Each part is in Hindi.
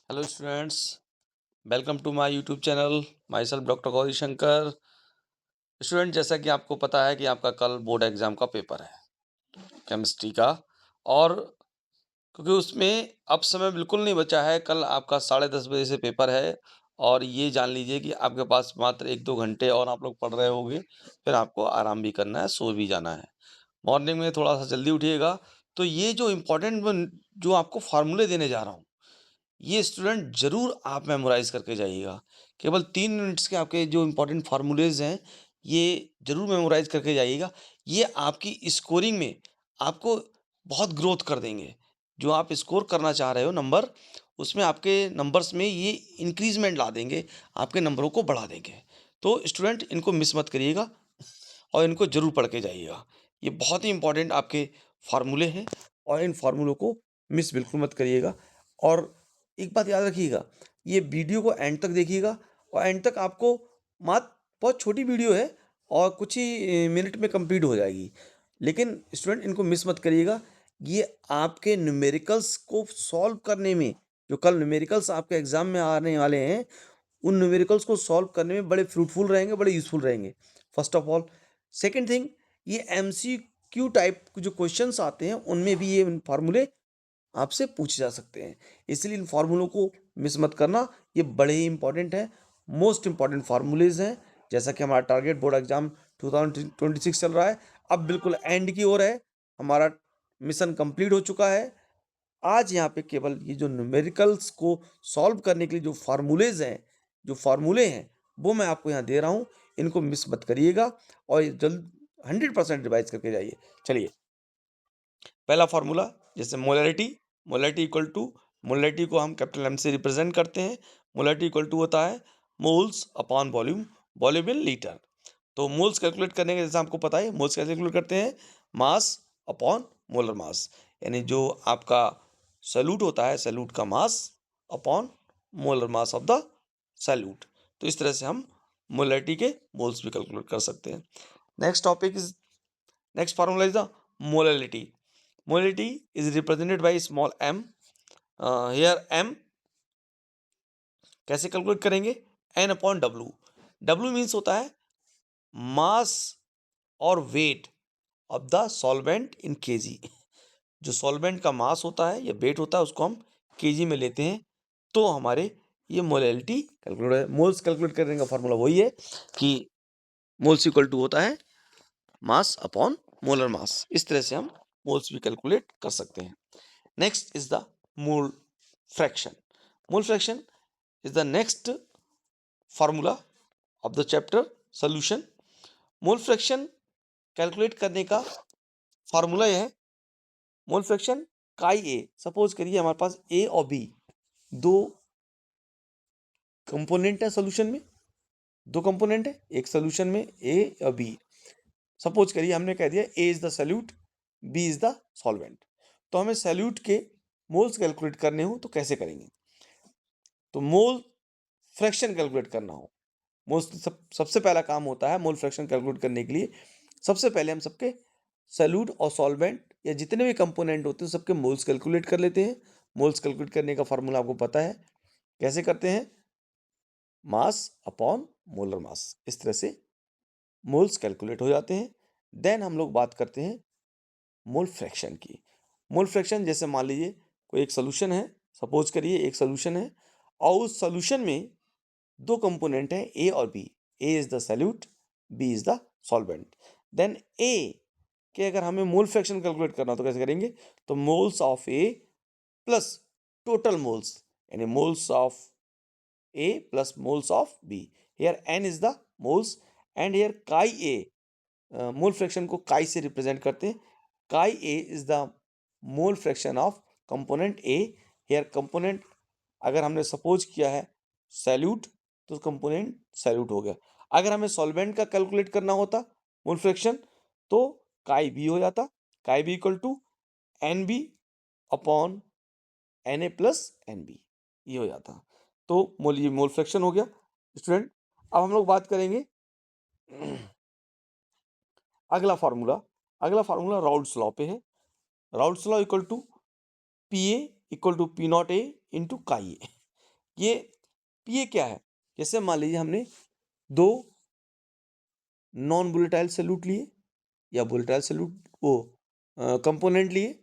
Hello students, welcome to my YouTube channel. Myself doctor Gauri Shankar. Student, जैसा कि आपको पता है कि आपका कल बोर्ड एग्जाम का पेपर है केमिस्ट्री का। और क्योंकि उसमें अब समय बिल्कुल नहीं बचा है, कल आपका 10:30 बजे से पेपर है। और ये जान लीजिए कि आपके पास मात्र 1-2 घंटे और आप लोग पढ़ रहे होंगे, फिर आपको आराम भी करना है, सो भी जाना है। मॉर्निंग में थोड़ा सा जल्दी उठिएगा। तो ये जो इम्पोर्टेंट जो आपको फार्मूले देने जा रहा हूँ, ये स्टूडेंट ज़रूर आप मेमोराइज़ करके जाइएगा। केवल 3 मिनट्स के आपके जो इम्पोर्टेंट फ़ॉर्मूलेज़ हैं, ये ज़रूर मेमोराइज़ करके जाइएगा। ये आपकी स्कोरिंग में आपको बहुत ग्रोथ कर देंगे। जो आप स्कोर करना चाह रहे हो नंबर, उसमें आपके नंबर्स में ये इंक्रीज़मेंट ला देंगे, आपके नंबरों को बढ़ा देंगे। तो स्टूडेंट, इनको मिस मत करिएगा और इनको ज़रूर पढ़ के जाइएगा। ये बहुत ही इम्पोर्टेंट आपके फ़ॉर्मूले हैं और इन फ़ॉर्मूलों को मिस बिल्कुल मत करिएगा। और एक बात याद रखिएगा, ये वीडियो को एंड तक देखिएगा। और एंड तक आपको मात्र बहुत छोटी वीडियो है और कुछ ही मिनट में कंप्लीट हो जाएगी। लेकिन स्टूडेंट, इनको मिस मत करिएगा। ये आपके न्यूमेरिकल्स को सॉल्व करने में, जो कल न्यूमेरिकल्स आपके एग्जाम में आने वाले हैं, उन न्यूमेरिकल्स को सॉल्व करने में बड़े फ्रूटफुल रहेंगे, बड़े यूजफुल रहेंगे, first of all. Second thing, ये MCQ टाइप जो क्वेश्चंस आते हैं, उनमें भी ये फार्मूले आपसे पूछे जा सकते हैं। इसलिए इन फार्मूलों को मिस मत करना, ये बड़े ही इंपॉर्टेंट हैं, मोस्ट इंपॉर्टेंट फार्मूलेज हैं। जैसा कि हमारा टारगेट बोर्ड एग्जाम 2026 चल रहा है, अब बिल्कुल एंड की ओर है, हमारा मिशन कंप्लीट हो चुका है। आज यहाँ पे केवल ये जो न्यूमेरिकल्स को सॉल्व करने के लिए जो फार्मूलेज हैं, जो फार्मूले हैं, वो मैं आपको यहाँ दे रहा हूँ। इनको मिस मत करिएगा और ये जल्द 100% रिवाइज करके जाइए। चलिए, पहला फार्मूला, जैसे molarity. Molarity equal to, molarity को हम कैपिटल M से रिप्रेजेंट करते हैं। मोलैरिटी इक्वल टू होता है moles upon volume, volume in litre. तो मोल्स कैलकुलेट करने के, जैसे आपको पता है, मोल्स कैसे कैलकुलेट करते हैं, मास अपॉन मोलर मास। यानी जो आपका सैल्यूट होता है, सैल्यूट का mass upon molar mass of the salute. तो इस तरह से हम मोलैरिटी के मोल्स भी कैलकुलेट कर सकते हैं। Next topic is, next formula is the molality. Molality is represented by small m. Here m कैसे कैलकुलेट करेंगे, n upon W. W means होता है मास और weight of the solvent in KG. जो सॉल्वेंट का मास होता है या वेट होता है, उसको हम केजी में लेते हैं। तो हमारे ये मोलैलिटी कैलकुलेट है। मोल्स कैलकुलेट करने का फार्मूला वही है कि मोल्स इक्वल टू होता है मास अपॉन मोलर मास। इस तरह से हम मोल्स भी कैलकुलेट कर सकते हैं। Next is the mole fraction. Mole fraction is the next formula of the chapter solution. Mole fraction calculate करने का फार्मूला यह है, मोल फ्रैक्शन काई ए। सपोज करिए हमारे पास ए और बी दो कंपोनेंट है सोल्यूशन में, दो कंपोनेंट है एक सोल्यूशन में, ए और बी। सपोज करिए हमने कह दिया A is the solute, B is the solvent. तो हमें सल्यूट के मोल्स कैलकुलेट करने हो तो कैसे करेंगे, तो मोल फ्रैक्शन कैलकुलेट करना हो, सबसे पहला काम होता है मोल फ्रैक्शन कैलकुलेट करने के लिए, सबसे पहले हम सबके सैल्यूट और सॉल्वेंट या जितने भी कंपोनेंट होते हैं सबके मोल्स कैलकुलेट कर लेते हैं। मोल्स कैलकुलेट करने का फार्मूला आपको पता है, कैसे करते हैं, मास अपॉन मोलर मास। इस तरह से मोल्स कैलकुलेट हो जाते हैं। देन हम लोग बात करते हैं मोल फ्रैक्शन की। मोल फ्रैक्शन, जैसे मान लीजिए कोई एक सोल्यूशन है, सपोज करिए एक सोल्यूशन है और उस सोल्यूशन में दो कंपोनेंट हैं ए और B. A is the solute, B is the solvent. Then A के अगर हमें मोल फ्रैक्शन कैलकुलेट करना हो तो कैसे करेंगे, तो moles of A plus total moles, यानी moles of A plus moles of B. Here N is the moles and here chi A, mole fraction को काई से रिप्रेजेंट करते हैं। Chi A is the mole fraction of component A. Here component अगर हमने सपोज किया है सैल्यूट, तो कंपोनेंट सैल्यूट हो गया। अगर हमें सॉल्वेंट का कैलकुलेट करना होता मोल फ्रैक्शन, तो काई बी हो जाता, chi B equal to N B upon N A plus N B, ये हो जाता। तो ये मोल फ्रैक्शन हो गया। स्टूडेंट, अब हम लोग बात करेंगे अगला फार्मूला। अगला फार्मूला राउल्ट्स लॉ पे है। Raoult's law equal to P A equal to P naught A into chi A. ये पीए क्या है? जैसे मान लीजिए हमने दो नॉन वोलेटाइल सॉल्यूट लिए या वोलेटाइल सॉल्यूट वो कंपोनेंट लिए,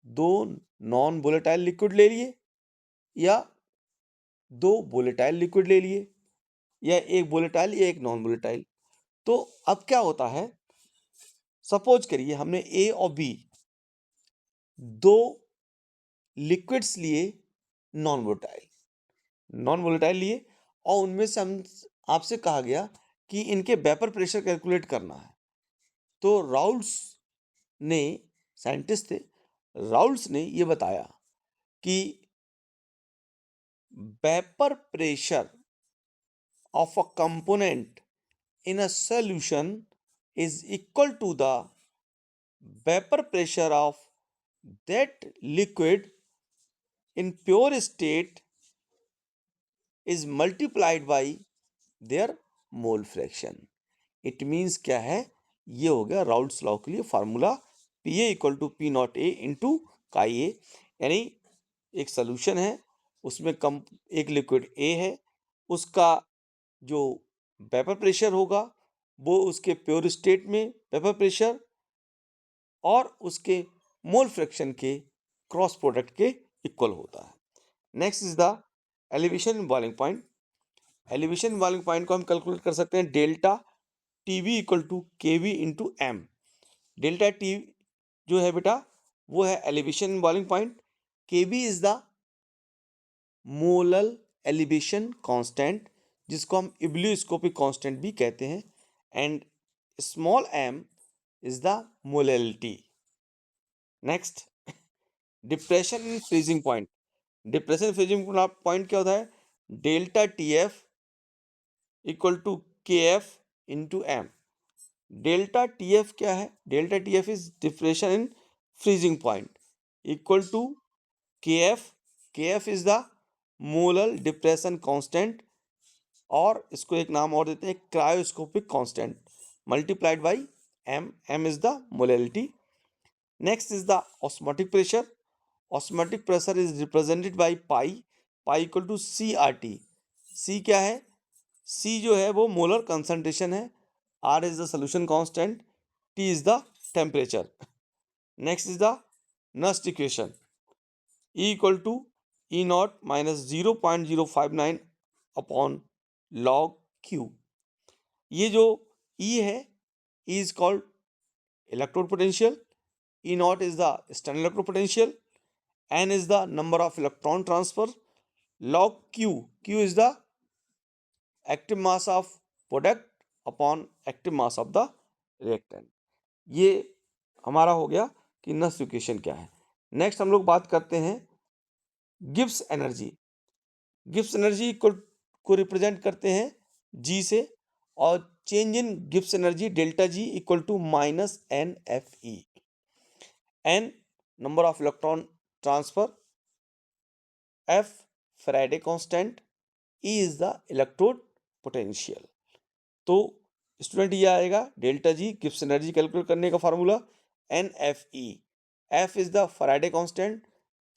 दो नॉन वोलेटाइल लिक्विड ले लिए या दो वोलेटाइल लिक्विड ले लिए या एक वोलेटाइल या एक नॉन वोलेटाइल। तो अब क्या होता है, सपोज करिए हमने ए और बी दो लिक्विड्स लिए, नॉन वोलेटाइल लिए, और उनमें से हम आपसे कहा गया कि इनके वेपर प्रेशर कैलकुलेट करना है। तो राउल्स ने, साइंटिस्ट थे, राउल्स ने ये बताया कि vapour pressure of a component in a solution is equal to the vapor pressure of that liquid in pure state is multiplied by their mole fraction. It means क्या है, ये हो गया राउल्स लॉ के लिए formula P A equal to P naught A into chi A. यानी एक सोल्यूशन है, उसमें कम एक लिक्विड ए है, उसका जो वेपर प्रेशर होगा वो उसके प्योर स्टेट में वेपर प्रेशर और उसके मोल फ्रैक्शन के क्रॉस प्रोडक्ट के इक्वल होता है। Next is the elevation boiling point. Elevation boiling point को हम कैलकुलेट कर सकते हैं delta T V equal to K V into M. Delta T जो है बेटा वो है elevation boiling point, K V is the molal elevation constant जिसको हम इब्लियोस्कोपिक कांस्टेंट भी कहते हैं, and small M is the molality. Next, depression in freezing point. Depression freezing point क्या होता है, delta T F equal to K F into M. Delta T F क्या है, delta T F is depression in freezing point equal to K F. K F is the molal depression constant, और इसको एक नाम और देते हैं cryoscopic constant, multiplied by M. M is the molality. Next is the osmotic pressure. Osmotic pressure is represented by pi, pi equal to C R T. C क्या है, सी जो है वो मोलर कंसंट्रेशन है, R is the solution constant, T is the temperature. Next is the Nernst equation, E equal to E naught minus 0.059 upon log Q. ये जो E है, E is called electrode potential, E naught is the external electrode potential, N is the number of electron transfer, log Q, Q is the active mass of product upon active mass of the reactant। ये हमारा हो गया कि नस्ट इक्वेशन क्या है। नेक्स्ट हम लोग बात करते हैं गिब्स एनर्जी। गिब्स एनर्जी को रिप्रेजेंट करते हैं G से, और change in Gibbs energy delta G equal to minus N F E. N number of electron transfer, F Faraday constant, E is the electrode potential. तो स्टूडेंट ये आएगा delta G Gibbs energy calculate करने का formula N F E. F is the Faraday constant,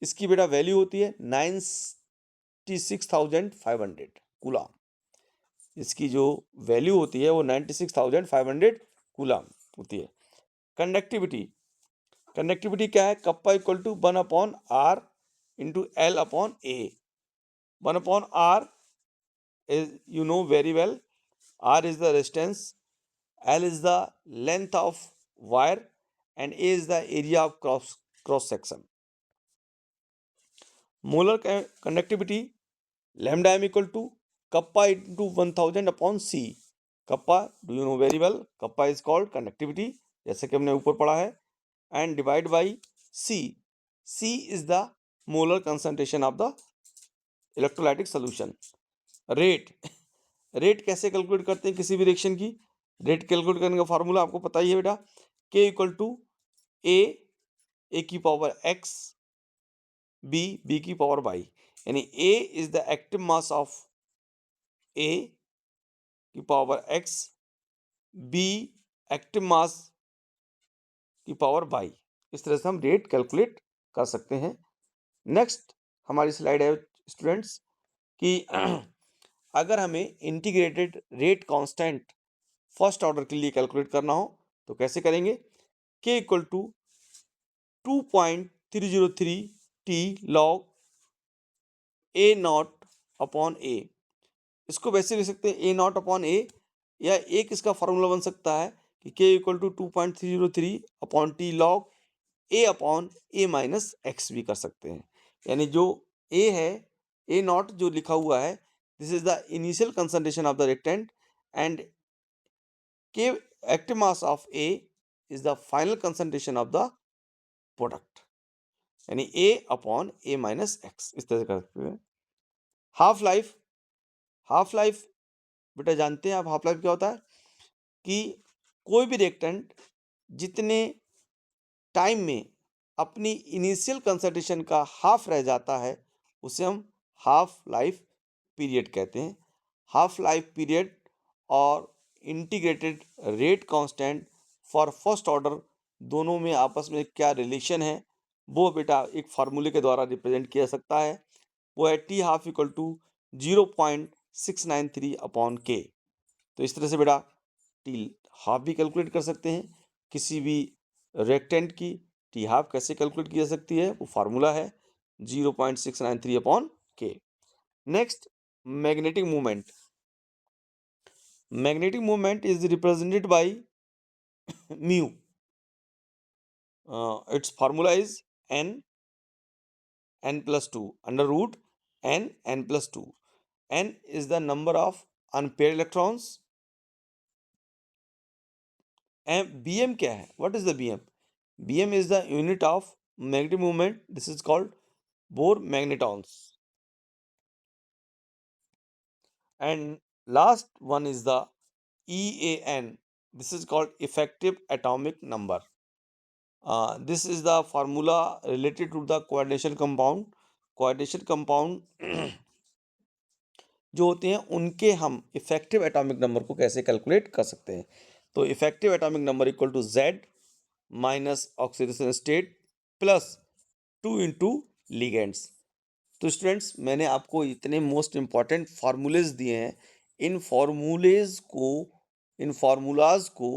इसकी बेटा वैल्यू होती है 96,500 कूलम। इसकी जो वैल्यू होती है वो 96,500 कूलम होती है। कंडक्टिविटी, कंडक्टिविटी क्या है, kappa equal to 1/r into L upon A. 1/r is, you know very well, r is the resistance, l is the length of wire, and a is the area of cross section. Molar conductivity, lambda m equal to kappa into 1000 upon c। kappa, do you know very well, kappa is called conductivity जैसे कि हमने ऊपर पढ़ा है, and divide by c। c is the molar concentration of the electrolytic solution। Rate, rate कैसे कैलकुलेट करते हैं किसी भी रिएक्शन की, रेट कैलकुलेट करने का फार्मूला आपको पता ही है बेटा, के इक्वल टू ए की पावर एक्स, बी की पावर वाई। यानी A is the active mass of A की power X, B active mass की पावर वाई। इस तरह से हम रेट कैलकुलेट कर सकते हैं। नेक्स्ट हमारी स्लाइड है स्टूडेंट्स कि अगर हमें integrated rate constant first order के लिए कैलकुलेट करना हो तो कैसे करेंगे? k equal to 2.303 t log a naught upon a। इसको वैसे लिख सकते हैं a नॉट अपॉन a, या एक इसका फॉर्मूला बन सकता है कि k equal to 2.303 upon t log a upon a minus x भी कर सकते हैं। यानी जो a है, a नॉट जो लिखा हुआ है, this is the initial concentration of the reactant, and k active mass of a is the final concentration of the product, यानी a upon a minus x, इस तरह से कर सकते हैं। हाफ लाइफ, हाफ लाइफ बेटा जानते हैं आप हाफ लाइफ क्या होता है? कि कोई भी रिएक्टेंट जितने टाइम में अपनी इनिशियल कंसंट्रेशन का हाफ रह जाता है उसे हम हाफ लाइफ पीरियड कहते हैं। हाफ लाइफ पीरियड और integrated rate constant for first order दोनों में आपस में क्या रिलेशन है वो बेटा एक फार्मूले के द्वारा रिप्रेजेंट किया जा सकता है। वो है t half equal to 0.693 upon k. तो इस तरह से बेटा टी हाफ भी कैलकुलेट कर सकते हैं। किसी भी रेक्टेंट की टी हाफ कैसे कैलकुलेट की जा सकती है, वो फार्मूला है 0.693 अपॉन के। Next, magnetic movement. Magnetic movement is represented by mu. It's formula is n plus 2 under root n plus 2. n is the number of unpaired electrons. bm क्या है? What is the bm? bm is the unit of magnetic moment. This is called Bohr magnetons. And last one is the EAN. This is called effective atomic number. This is the formula related to the coordination compound. Coordination compound जो होते हैं उनके हम इफेक्टिव एटॉमिक नंबर को कैसे कैलकुलेट कर सकते हैं। तो effective atomic number equal to Z minus oxidation state plus 2 into ligands. तो स्टूडेंट्स, मैंने आपको इतने मोस्ट इंपॉर्टेंट फार्मूलेज दिए हैं। इन फार्मूलाज को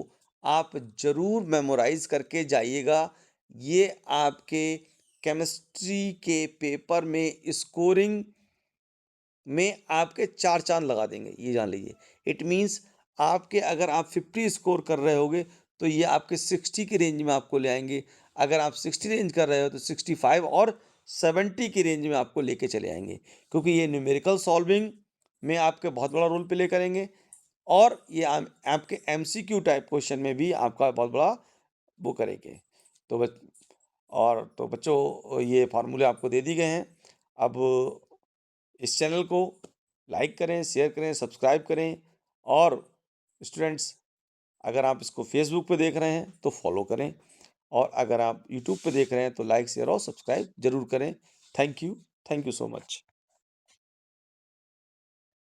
आप जरूर मेमोराइज करके जाइएगा। ये आपके केमिस्ट्री के पेपर में स्कोरिंग में आपके 4 चांद लगा देंगे, ये जान लीजिए। इट मीन्स आपके अगर आप 50 स्कोर कर रहे होगे तो ये आपके 60 की रेंज में आपको ले आएंगे। अगर आप 60 रेंज कर रहे हो तो 65 और 70 की रेंज में आपको लेके चले आएंगे, क्योंकि ये न्यूमेरिकल सॉल्विंग में आपके बहुत बड़ा रोल प्ले करेंगे और ये आपके MCQ टाइप क्वेश्चन में भी आपका बहुत बड़ा वो करेंगे। तो बच्चों, ये फार्मूले आपको दे दिए गए हैं। अब इस चैनल को लाइक करें, शेयर करें, सब्सक्राइब करें, और स्टूडेंट्स अगर आप इसको फेसबुक पे देख रहे हैं तो फॉलो करें, और अगर आप यूट्यूब पे देख रहे हैं तो लाइक, शेयर और सब्सक्राइब जरूर करें। Thank you so much.